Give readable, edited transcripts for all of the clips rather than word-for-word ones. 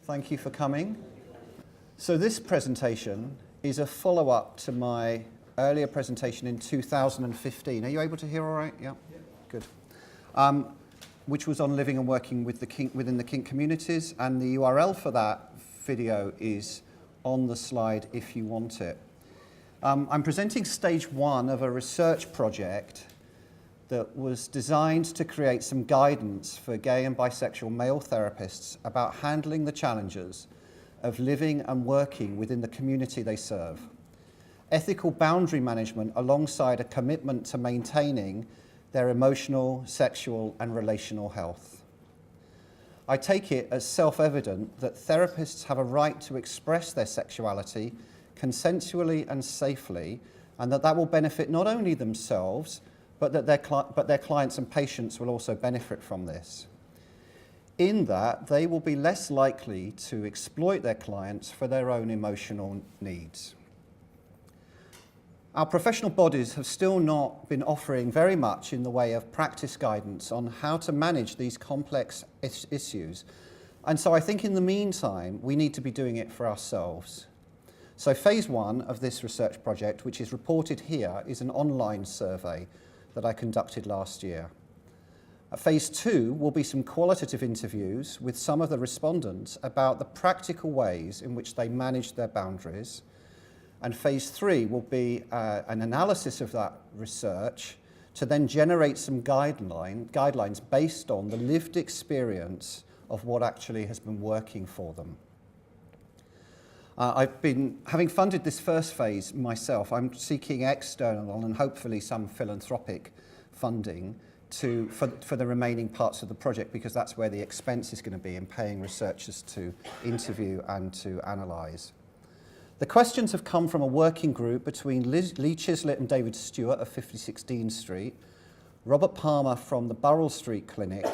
Thank you for coming. So this presentation is a follow-up to my earlier presentation in 2015. Are you able to hear all right? Yeah? Good. Which was on living and working with within the kink communities, and the URL for that video is on the slide if you want it. I'm presenting stage one of a research project that was designed to create some guidance for gay and bisexual male therapists about handling the challenges of living and working within the community they serve. Ethical boundary management alongside a commitment to maintaining their emotional, sexual, and relational health. I take it as self-evident that therapists have a right to express their sexuality consensually and safely, and that will benefit not only themselves, but that their clients and patients will also benefit from this. In that, they will be less likely to exploit their clients for their own emotional needs. Our professional bodies have still not been offering very much in the way of practice guidance on how to manage these complex issues. And so I think in the meantime, we need to be doing it for ourselves. So phase one of this research project, which is reported here, is an online survey that I conducted last year. Phase two will be some qualitative interviews with some of the respondents about the practical ways in which they manage their boundaries. And phase three will be an analysis of that research to then generate some guidelines based on the lived experience of what actually has been working for them. I've been, having funded this first phase myself, I'm seeking external and hopefully some philanthropic funding for the remaining parts of the project, because that's where the expense is going to be in paying researchers to interview and to analyse. The questions have come from a working group between Lee Chislett and David Stewart of 56 Dean Street, Robert Palmer from the Burrell Street Clinic,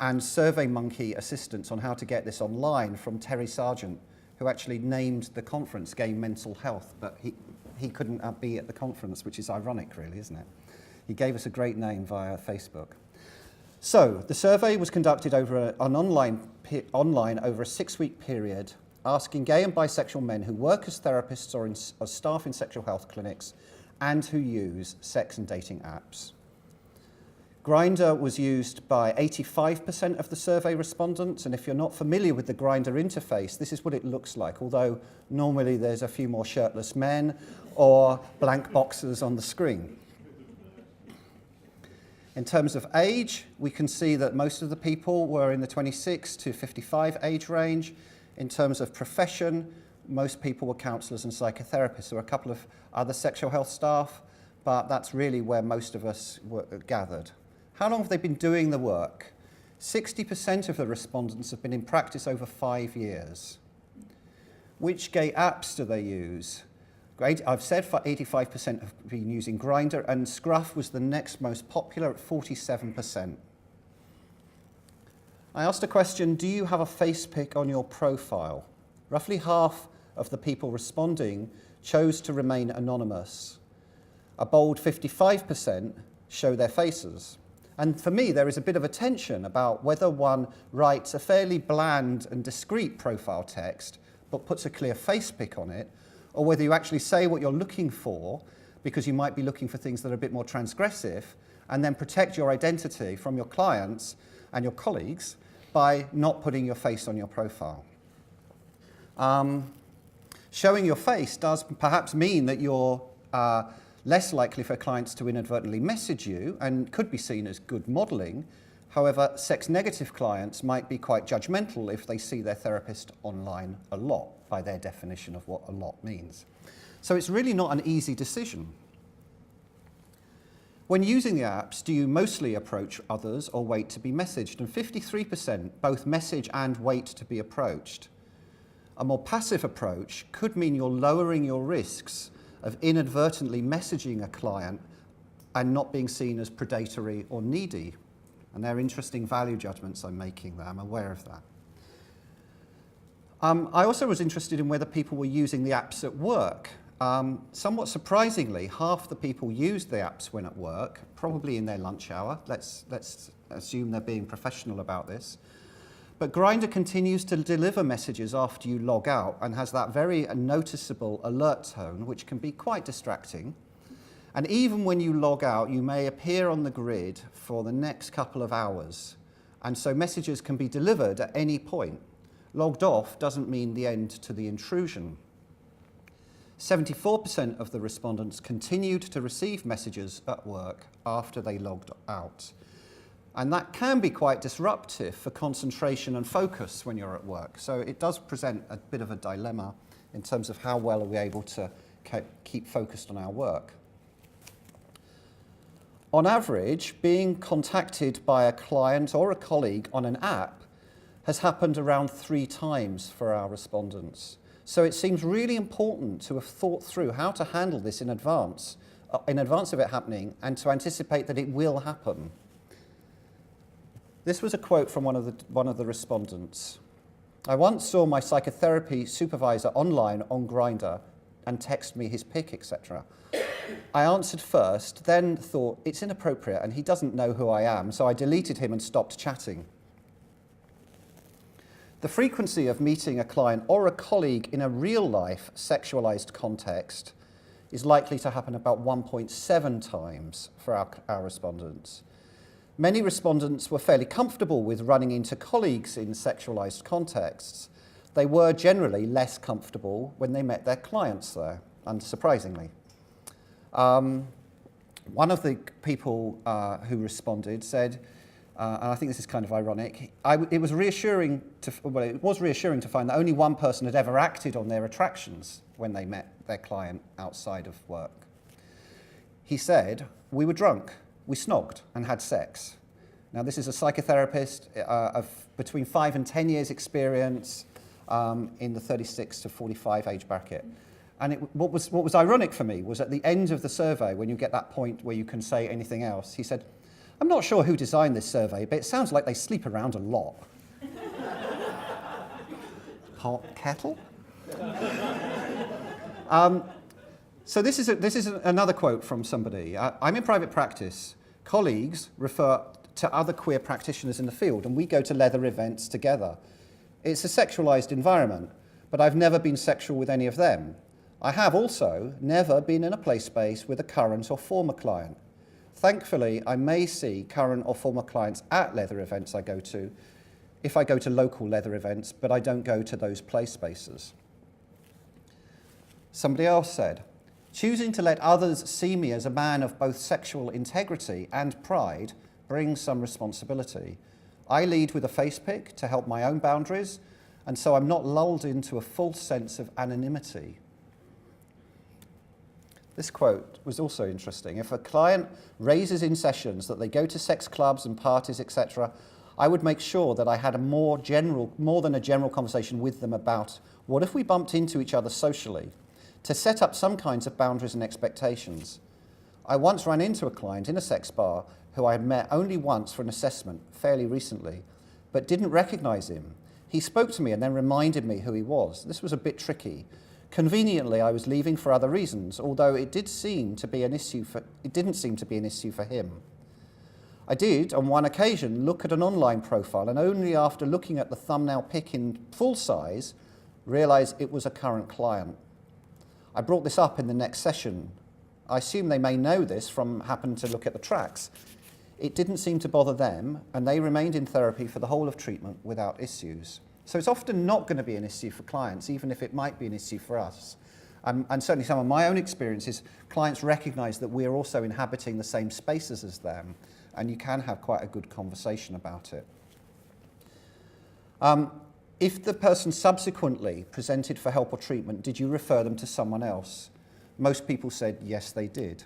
and SurveyMonkey assistance on how to get this online from Terry Sargent, who actually named the conference Gay Mental Health, but he couldn't be at the conference, which is ironic really, isn't it? He gave us a great name via Facebook. So the survey was conducted over online over a 6-week period, asking gay and bisexual men who work as therapists or as staff in sexual health clinics and who use sex and dating apps. Grindr was used by 85% of the survey respondents, and if you're not familiar with the Grindr interface, this is what it looks like, although normally there's a few more shirtless men or blank boxes on the screen. In terms of age, we can see that most of the people were in the 26 to 55 age range. In terms of profession, most people were counsellors and psychotherapists. There were a couple of other sexual health staff, but that's really where most of us were gathered. How long have they been doing the work? 60% of the respondents have been in practice over 5 years. Which gay apps do they use? Great. I've said 85% have been using Grindr, and Scruff was the next most popular at 47%. I asked a question, do you have a face pic on your profile? Roughly half of the people responding chose to remain anonymous. A bold 55% show their faces. And for me, there is a bit of a tension about whether one writes a fairly bland and discreet profile text, but puts a clear face pic on it, or whether you actually say what you're looking for, because you might be looking for things that are a bit more transgressive, and then protect your identity from your clients and your colleagues by not putting your face on your profile. Showing your face does perhaps mean that you're less likely for clients to inadvertently message you and could be seen as good modelling. However, sex-negative clients might be quite judgmental if they see their therapist online a lot, by their definition of what a lot means. So it's really not an easy decision. When using the apps, do you mostly approach others or wait to be messaged? And 53% both message and wait to be approached. A more passive approach could mean you're lowering your risks of inadvertently messaging a client and not being seen as predatory or needy. And they're interesting value judgments I'm making there, I'm aware of that. I also was interested in whether people were using the apps at work. Somewhat surprisingly, half the people used the apps when at work, probably in their lunch hour. Let's assume they're being professional about this. But Grindr continues to deliver messages after you log out and has that very noticeable alert tone, which can be quite distracting. And even when you log out, you may appear on the grid for the next couple of hours. And so messages can be delivered at any point. Logged off doesn't mean the end to the intrusion. 74% of the respondents continued to receive messages at work after they logged out. And that can be quite disruptive for concentration and focus when you're at work. So it does present a bit of a dilemma in terms of how well are we able to keep focused on our work. On average, being contacted by a client or a colleague on an app has happened around 3 times for our respondents. So it seems really important to have thought through how to handle this in advance of it happening, and to anticipate that it will happen. This was a quote from one of the respondents. I once saw my psychotherapy supervisor online on Grindr and text me his pic, etc. I answered first, then thought it's inappropriate and he doesn't know who I am, so I deleted him and stopped chatting. The frequency of meeting a client or a colleague in a real-life sexualized context is likely to happen about 1.7 times for our respondents. Many respondents were fairly comfortable with running into colleagues in sexualized contexts. They were generally less comfortable when they met their clients there, unsurprisingly. One of the people who responded said, and I think this is kind of ironic, it was reassuring to find that only one person had ever acted on their attractions when they met their client outside of work. He said, we were drunk, we snogged and had sex. Now this is a psychotherapist of between 5 and 10 years experience in the 36 to 45 age bracket. And what was ironic for me was at the end of the survey, when you get that point where you can say anything else, he said, I'm not sure who designed this survey, but it sounds like they sleep around a lot. Hot kettle? So this is another quote from somebody. I'm in private practice. Colleagues refer to other queer practitioners in the field, and we go to leather events together. It's a sexualized environment, but I've never been sexual with any of them. I have also never been in a play space with a current or former client. Thankfully, I may see current or former clients at leather events I go to, if I go to local leather events, but I don't go to those play spaces. Somebody else said, choosing to let others see me as a man of both sexual integrity and pride brings some responsibility. I lead with a face pic to help my own boundaries, and so I'm not lulled into a false sense of anonymity. This quote was also interesting. If a client raises in sessions that they go to sex clubs and parties, etc., I would make sure that I had a more than a general conversation with them about what if we bumped into each other socially, to set up some kinds of boundaries and expectations. I once ran into a client in a sex bar who I had met only once for an assessment fairly recently, but didn't recognize him. He spoke to me and then reminded me who he was. This was a bit tricky. Conveniently, I was leaving for other reasons, although it didn't seem to be an issue for him. I did, on one occasion, look at an online profile, and only after looking at the thumbnail pic in full size, realized it was a current client. I brought this up in the next session. I assume they may know this from happening to look at the tracks. It didn't seem to bother them, and they remained in therapy for the whole of treatment without issues. So it's often not going to be an issue for clients, even if it might be an issue for us. And certainly some of my own experiences, clients recognize that we're also inhabiting the same spaces as them, and you can have quite a good conversation about it. If the person subsequently presented for help or treatment, did you refer them to someone else? Most people said yes, they did.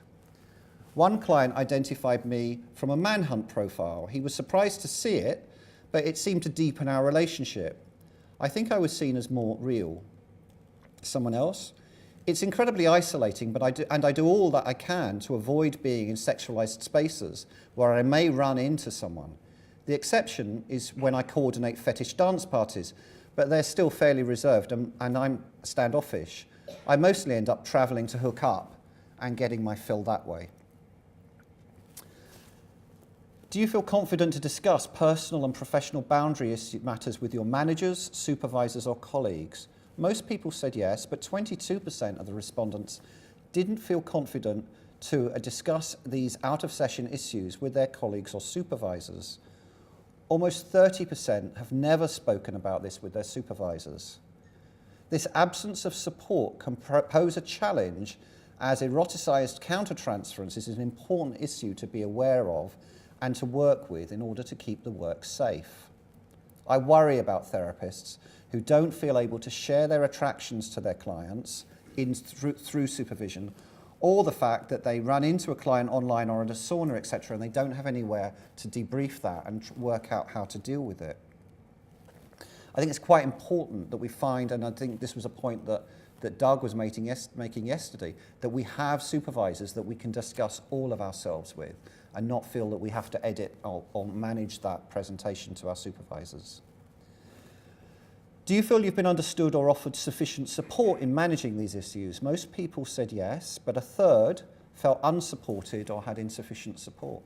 One client identified me from a manhunt profile. He was surprised to see it, but it seemed to deepen our relationship. I think I was seen as more real. Someone else? It's incredibly isolating, but I do all that I can to avoid being in sexualized spaces where I may run into someone. The exception is when I coordinate fetish dance parties, but they're still fairly reserved, and I'm standoffish. I mostly end up traveling to hook up and getting my fill that way. Do you feel confident to discuss personal and professional boundary matters with your managers, supervisors or colleagues? Most people said yes, but 22% of the respondents didn't feel confident to discuss these out-of-session issues with their colleagues or supervisors. Almost 30% have never spoken about this with their supervisors. This absence of support can pose a challenge, as eroticized countertransference is an important issue to be aware of and to work with in order to keep the work safe. I worry about therapists who don't feel able to share their attractions to their clients through supervision, or the fact that they run into a client online or at a sauna, etc., and they don't have anywhere to debrief that and work out how to deal with it. I think it's quite important that we find, and I think this was a point that Doug was making yesterday, that we have supervisors that we can discuss all of ourselves with and not feel that we have to edit or manage that presentation to our supervisors. Do you feel you've been understood or offered sufficient support in managing these issues? Most people said yes, but a third felt unsupported or had insufficient support.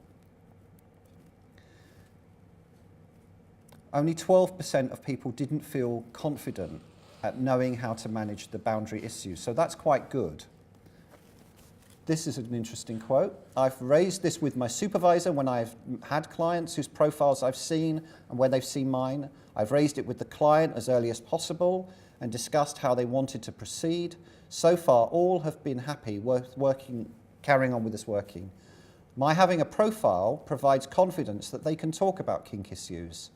Only 12% of people didn't feel confident at knowing how to manage the boundary issues, so that's quite good. This is an interesting quote. I've raised this with my supervisor when I've had clients whose profiles I've seen and when they've seen mine. I've raised it with the client as early as possible and discussed how they wanted to proceed. So far, all have been happy carrying on with this working. My having a profile provides confidence that they can talk about kink issues.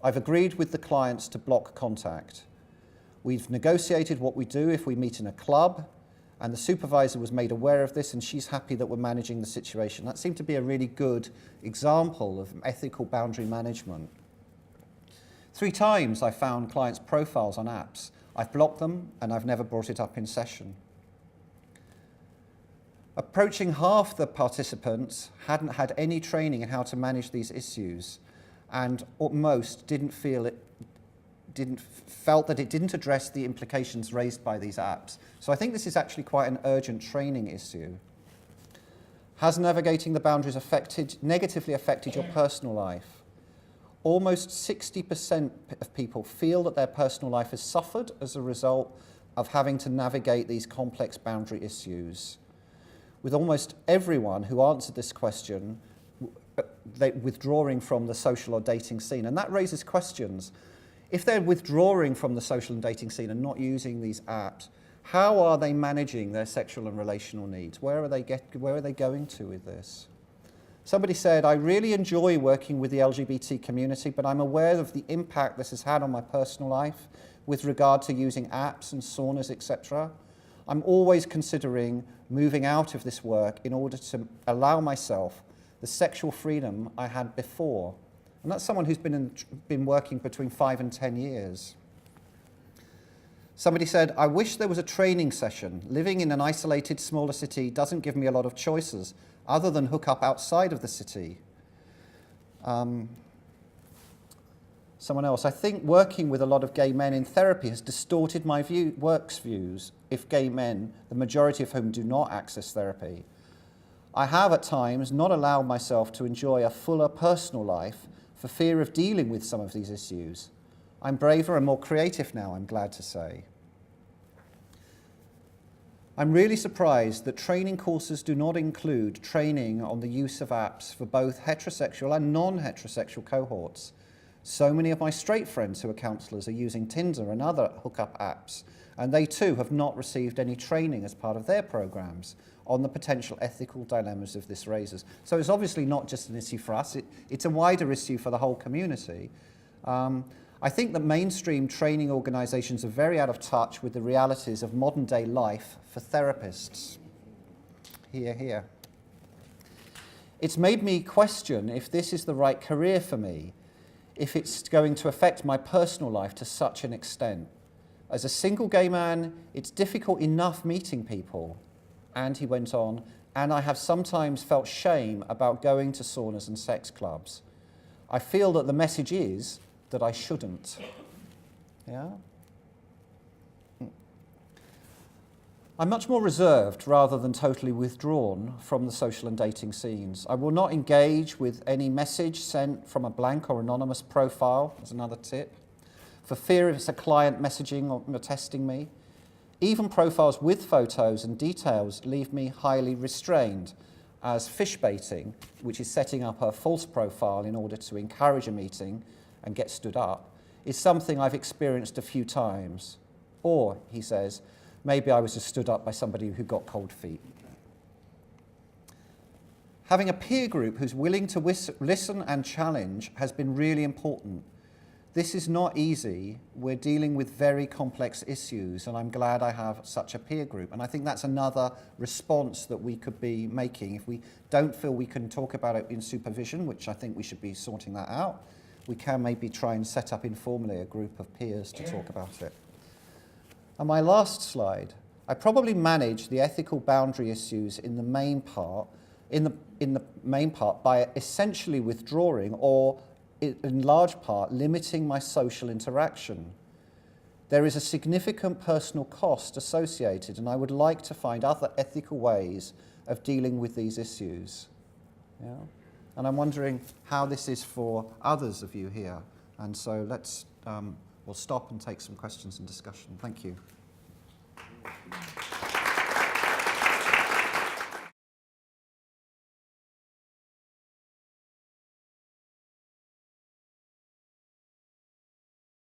I've agreed with the clients to block contact. We've negotiated what we do if we meet in a club, and the supervisor was made aware of this, and she's happy that we're managing the situation. That seemed to be a really good example of ethical boundary management. 3 times I found clients' profiles on apps. I've blocked them, and I've never brought it up in session. Approaching half the participants hadn't had any training in how to manage these issues, and most felt that it didn't address the implications raised by these apps. So I think this is actually quite an urgent training issue. Has navigating the boundaries negatively affected your personal life? Almost 60% of people feel that their personal life has suffered as a result of having to navigate these complex boundary issues. With almost everyone who answered this question withdrawing from the social or dating scene. And that raises questions. If they're withdrawing from the social and dating scene and not using these apps, how are they managing their sexual and relational needs? Where are they going to with this? Somebody said, I really enjoy working with the LGBT community, but I'm aware of the impact this has had on my personal life with regard to using apps and saunas, etc. I'm always considering moving out of this work in order to allow myself the sexual freedom I had before. And that's someone who's been working between 5 and 10 years. Somebody said, I wish there was a training session. Living in an isolated, smaller city doesn't give me a lot of choices other than hook up outside of the city. Someone else, I think working with a lot of gay men in therapy has distorted my work's views if gay men, the majority of whom do not access therapy. I have at times not allowed myself to enjoy a fuller personal life for fear of dealing with some of these issues. I'm braver and more creative now, I'm glad to say. I'm really surprised that training courses do not include training on the use of apps for both heterosexual and non-heterosexual cohorts. So many of my straight friends who are counsellors are using Tinder and other hookup apps, and they too have not received any training as part of their programs on the potential ethical dilemmas of this raises. So it's obviously not just an issue for us, it's a wider issue for the whole community. I think that mainstream training organisations are very out of touch with the realities of modern day life for therapists. Hear, hear. It's made me question if this is the right career for me, if it's going to affect my personal life to such an extent. As a single gay man, it's difficult enough meeting people. And he went on, and I have sometimes felt shame about going to saunas and sex clubs. I feel that the message is that I shouldn't. Yeah? I'm much more reserved rather than totally withdrawn from the social and dating scenes. I will not engage with any message sent from a blank or anonymous profile, as another tip, for fear if it's a client messaging or testing me. Even profiles with photos and details leave me highly restrained, as fish baiting, which is setting up a false profile in order to encourage a meeting and get stood up, is something I've experienced a few times. Or, he says, maybe I was just stood up by somebody who got cold feet. Having a peer group who's willing to listen and challenge has been really important. This is not easy. We're dealing with very complex issues, and I'm glad I have such a peer group. And I think that's another response that we could be making. If we don't feel we can talk about it in supervision, which I think we should be sorting that out, we can maybe try and set up informally a group of peers to talk about it. And my last slide, I probably manage the ethical boundary issues in the main part, by essentially withdrawing or, in large part, limiting my social interaction. There is a significant personal cost associated, and I would like to find other ethical ways of dealing with these issues. Yeah? And I'm wondering how this is for others of you here. And so we'll stop and take some questions and discussion. Thank you.